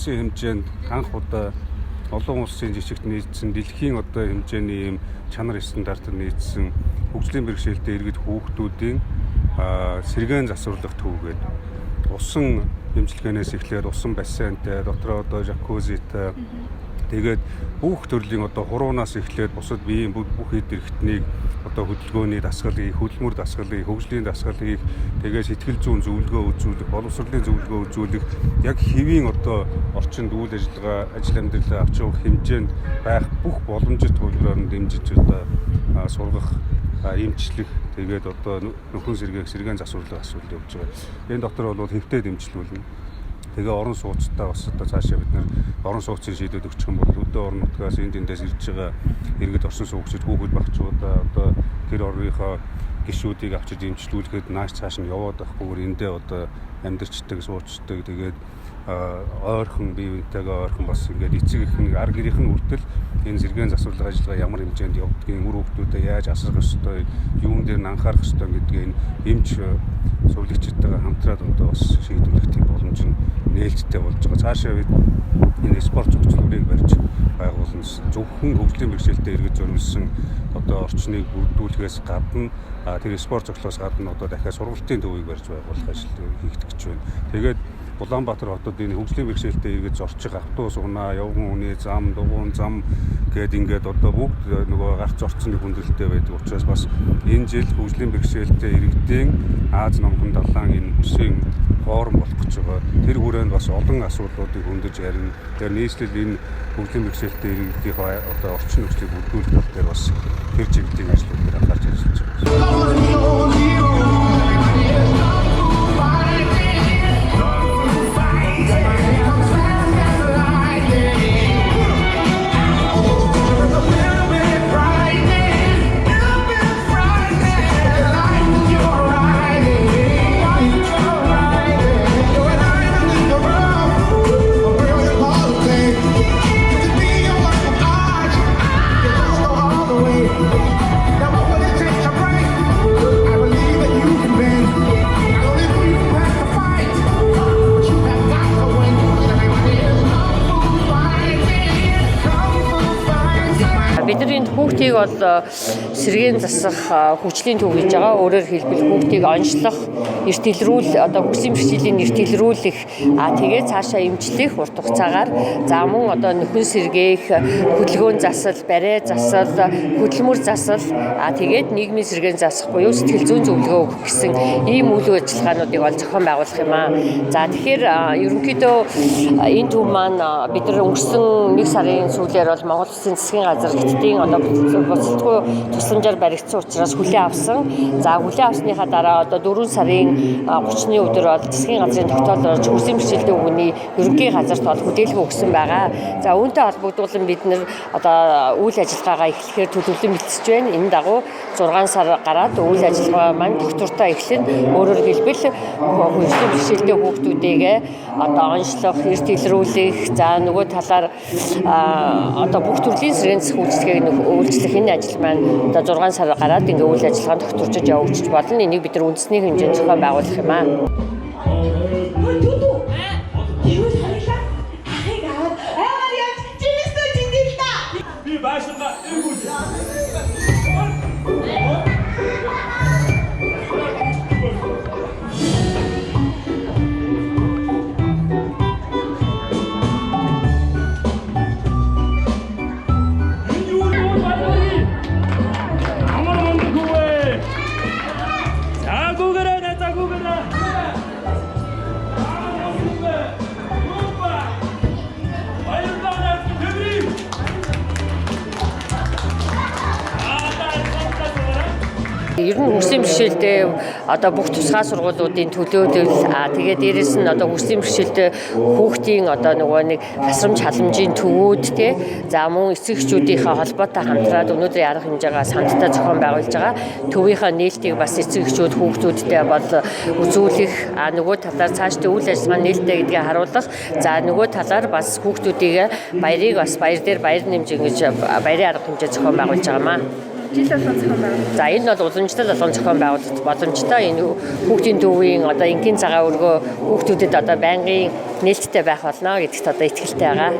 улсын хэмжээнд анх удаа олон улсын жижигт нийцсэн дэлхийн одоо хэмжээний ийм чанар стандартад нийцсэн хөгжлийн бэрхшээлтэй иргэд хүүхдүүдийн сэргээн засварлах төвгээд усан эмчилгээнээс эхлээд усан бассейнтэй дотроо одоо жакузитай тэгээд бүх төрлийн одоо хуруунаас эхлээд бусад биеийн бүх хэд эрхтнийг одоо хөдөлгөөний дасгалыг, хөдөлмөр дасгалыг, хөгжлийн дасгалыг тэгээд сэтгэл зүйн зөвлөгөө үзүүлэх, боловсролын зөвлөгөө үзүүлэх яг хэвийн одоо орчинд үйл ажиллагаа, ажил амьдралаа авч явах хэмжээнд байх бүх боломжит хөлбөрөөр нь дэмжиж одоо сургах, эмчлэх тэгээд одоо нөхөн сэргээн засварлах асуудал явж байгаа. Энэ дотор бол хэвтээ дэмжлүүлнэ. Тэгээ орон сууцтай бас одоо цаашаа бид нэр орон сууцын шийдвэр өгчих юм бол өдөө орон нутгаас энд эндээс ирж байгаа иргэд орсон суугчид хүүхэд багчуудаа одоо гэр орныхоо гишүүдийг авчиж эмчлүүлэхэд нааш цааш нь яваад байхгүйгээр эндээ одоо амьдарчдаг, суучдаг тэгээд ойрхон бие биентэйгээ ойрхон бас ингээд эцэг их ар гэрийнх нь үртэл энэ сэргээн засварлах ажиллагаа ямар хэмжээнд явагдгийг, үр хүүхдүүдэд яаж асрах ёстой, юун дээр нь анхаарах ёстой гэдгийг эмч сувлэгчдтэйгээ хамтраад одоо бас шийдвэрлэх тийм боломж нь нээлттэй болж байгаа. Цаашаа бид энэ спорт зөвлөлийг барьж байгуулна. Зөвхөн хөгжлийн бэрхшээлтэй иргэд зориулсан одоо орчныг бүрдүүлэхээс гадна тэр спорт зөвлөлөөс гадна одоо дахиад сургалтын төвийг барьж байгуулах ажил хийгдэж байна. Тэгээд Улаанбаатар хотод энэ хөгжлийн бэрхшээлтэй иргэд зорчих автобус унаа, явган үний зам, дугуйн зам гээд ингээд одоо бүгд нөгөө гарц орцны хүндрэлтэй байдаг учраас бас энэ жил хөгжлийн бэрхшээлтэй иргэдийн Аз номхон далайн энэ үсгийн форум болох гэж байгаа. Тэр хүрээнд бас олон асуудлуудыг хөндөж ярина. Тэр нийслэл энэ хөгжлийн бэрхшээлтэй иргэдийн одоо орчин нөхцөлийг бүрдүүлэх тал дээр бас тэр чиглэлийн ажлуудыг анхаарч ажиллаж байгаа. Бидний хүүхдийг бол сэргээн засах хөгжлийн төв гэж байгаа. Өөрөөр хэлбэл хүүхдийг онцлох, эрт илрүүл одоо хөгжлийн бэрхшээлийн эрт илрүүлэх, тэгээд цаашаа эмчлэх урт хугацаагаар за мөн одоо нөхөн сэргээх, хөдөлгөөн засал, барай засал, хөдөлмөр засал, тэгээд нийгмийн сэргээн засах буюу сэтгэл зүйн зөвлөгөө өгөх гэсэн ийм үйл ажиллагаануудыг бол зохион байгуулах юм аа. За тэгэхээр ерөнхийдөө энэ төв маань бид нар өнгөрсөн 1 сарын сүүлээр бол Монгол Улсын засгийн газар хятадын одоо боцолтгүй тусламжаар баригдсан учраас хүлээн авсан. За хүлээн авсныхаа дараа одоо 4 сарын 30-ны өдөр бол засгийн газрын тогтоолоор хөгжлийн бэрхшээлтэй хүний ерөнхий газарт бол хүлээлт өгсөн байгаа. За үүнтэй холбогдуулан бид нэр одоо үйл ажиллагаагаа эхлэхээр төлөвлөн бэлтжиж байна. Энэ дагуу 6 сар гараад үйл ажиллагаа маань доктортой эхлэн өөрөөр хэлбэл хөгжлийн бэрхшээлтэй хүүхдүүдээ одоо онцлох, эрт илрүүлэх, за нөгөө талаар одоо бүх төрлийн сэргээн засах үйлчлэгийг үйлчлэх энэ ажил маань одоо 6 сар гараад ингээ үйл ажиллагаанд тогтворчиж явагдаж болно. Энийг бид нар үндэсний хэмжээнд зохион байгуулах юм аа. Ер нь хөгжлийн бэрхшээлтэй одоо бүх тусгай сургуулиудын төлөөлөл тэгээд дээрэс нь одоо хөгжлийн бэрхшээлтэй хүүхдийн одоо нөгөө нэг тасрамж халамжийн төвүүд тий за мөн эцэг эхчүүдийнхээ холбоотой хамтраад өнөөдрийн арга хэмжээгээ сандтай зохион байгуулж байгаа. Төвийнхээ нээлтийг бас эцэг эхчүүд хүүхдүүдтэй бол үзүүлэх нөгөө талаар цаашдаа үйл ажиллагаа нээлттэй гэдгийг харуулах. За нөгөө талаар бас хүүхдүүдийг баярыг бас баяр дээр баяр нэмж ингэж баярын арга хэмжээ зохион байгуулж байгаамаа. жил болгон зохион байгуулалт. За энэ бол уламжлал болгон зохион байгуулалт боломжтой. Энэ хүүхдийн төвийн одоо энгийн цагаан өргөө хүүхдүүдэд одоо байнгын нээлттэй байх болно гэдэгт одоо итгэлтэй байгаа.